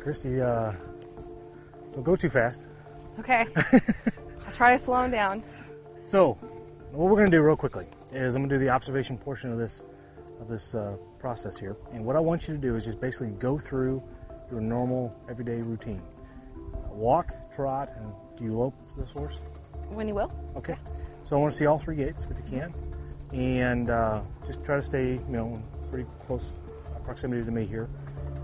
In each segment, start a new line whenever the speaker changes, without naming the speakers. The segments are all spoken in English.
Kristy, don't go too fast.
Okay. I'll try to slow him down.
So, what we're going to do real quickly is I'm going to do the observation portion of this process here. And what I want you to do is just basically go through your normal everyday routine. Walk, trot, and do you lope this horse?
When you will.
Okay. So I want to see all 3 gaits if you can. And just try to stay, in pretty close proximity to me here.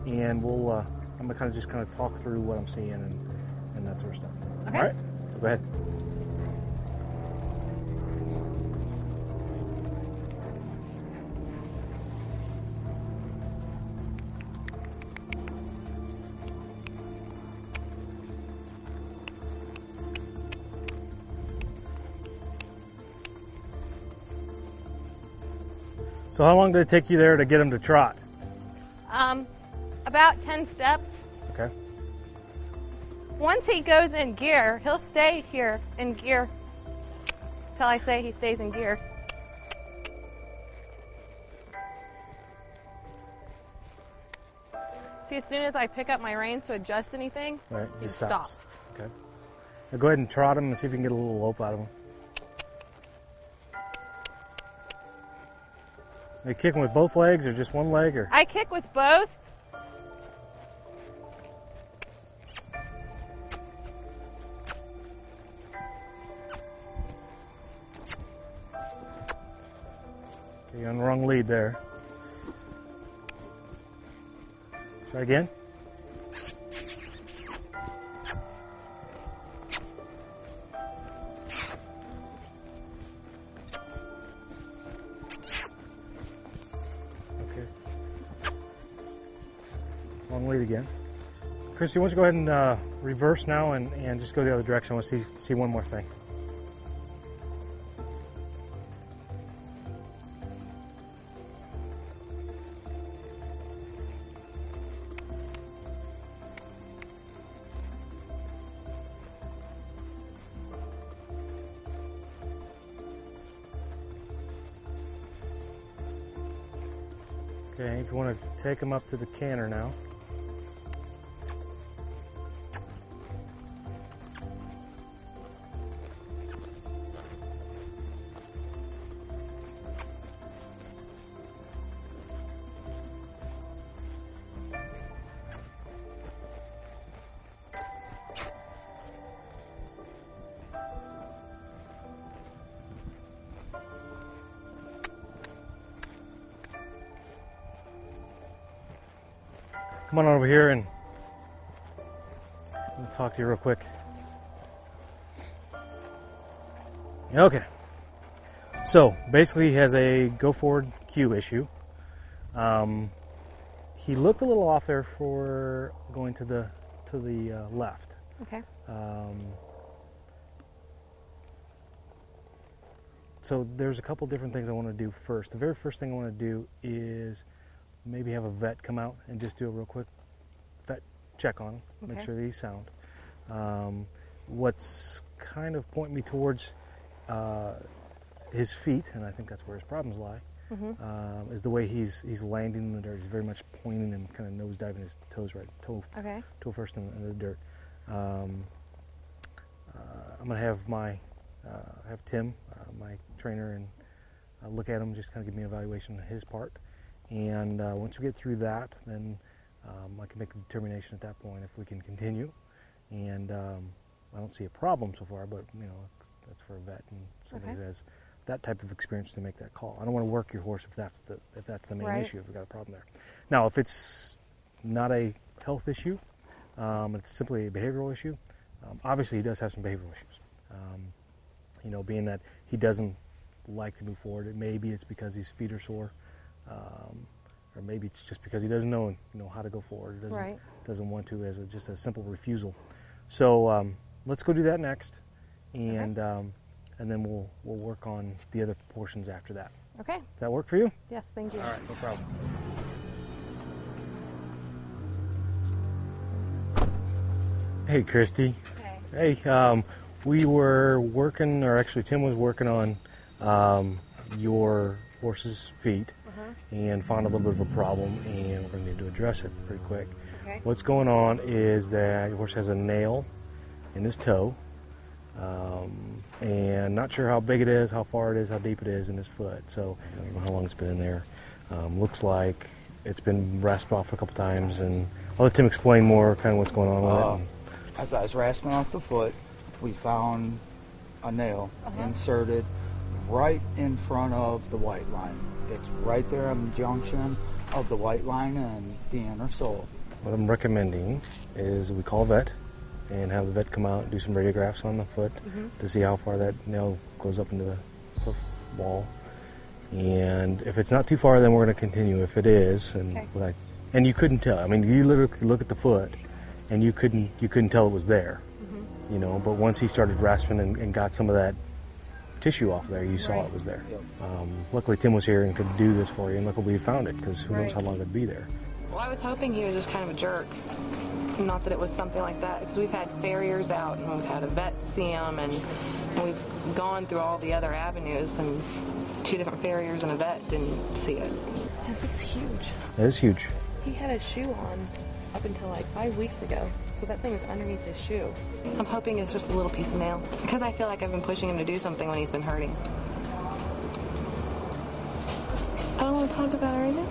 And we'll, I'm going to kind of talk through what I'm seeing and that sort of stuff.
Okay.
All right? So go ahead. So how long did it take you there to get him to trot?
About 10 steps.
Okay.
Once he goes in gear, he'll stay here in gear till I say he stays in gear. See, as soon as I pick up my reins to adjust anything,
right,
he stops.
Okay. Now go ahead and trot him and see if you can get a little lope out of him. Are you kicking with both legs or just one leg? Or
I kick with both.
Okay, you're on the wrong lead there. Try again. Wrong lead again. Kristy, why don't you go ahead and reverse now and just go the other direction. I want to see one more thing. Okay, if you want to take him up to the canter now. Come on over here and I'll talk to you real quick. Okay. So basically he has a go forward cue issue. He looked a little off there for going to the left.
Okay.
So there's a couple different things I want to do first. The very first thing I want to do is maybe have a vet come out and just do a real quick vet check on him, make sure that he's sound. What's kind of pointing me towards his feet, and I think that's where his problems lie, is the way he's landing in the dirt. He's very much pointing and kind of nose diving his toes right, toe first in the dirt. I'm going to have have Tim, my trainer, and look at him, just kind of give me an evaluation of his part. And once we get through that, then I can make a determination at that point if we can continue. And I don't see a problem so far, but that's for a vet and somebody who has that type of experience to make that call. I don't want to work your horse if that's the main issue. If we've got a problem there. Now, if it's not a health issue, it's simply a behavioral issue. Obviously, he does have some behavioral issues. Being that he doesn't like to move forward, maybe it's because his feet are sore. Or maybe it's just because he doesn't know how to go forward. Doesn't want to, as just a simple refusal. So let's go do that next, and then we'll work on the other portions after that.
Okay.
Does that work for you?
Yes, thank you.
All right, no problem. Hey, Kristy. Hey, we were working, or actually Tim was working on your horse's feet. and found a little bit of a problem, and we're going to need to address it pretty quick.
Okay.
What's going on is that the horse has a nail in his toe, and not sure how big it is, how far it is, how deep it is in his foot. So I don't know how long it's been in there. Looks like it's been rasped off a couple times, and I'll let Tim explain more kind of what's going on with it.
As I was rasping off the foot, we found a nail inserted right in front of the white line. It's right there on the junction of the white line and the inner sole.
What I'm recommending is we call a vet and have the vet come out and do some radiographs on the foot to see how far that nail goes up into the hoof wall. And if it's not too far, then we're going to continue. If it is, and you couldn't tell. I mean, you literally could look at the foot, and you couldn't tell it was there. You know, but once he started rasping and got some of that tissue off there, you saw it was there.
Yep.
Luckily, Tim was here and could do this for you, and luckily we found it, because who knows how long it'd be there.
Well, I was hoping he was just kind of a jerk. Not that it was something like that, because we've had farriers out, and we've had a vet see him, and we've gone through all the other avenues, and 2 different farriers and a vet didn't see it.
That thing's huge.
It is huge.
He had a shoe on up until like 5 weeks ago, so that thing is underneath his shoe.
I'm hoping it's just a little piece of nail, because I feel like I've been pushing him to do something when he's been hurting. I don't want to talk about it right now.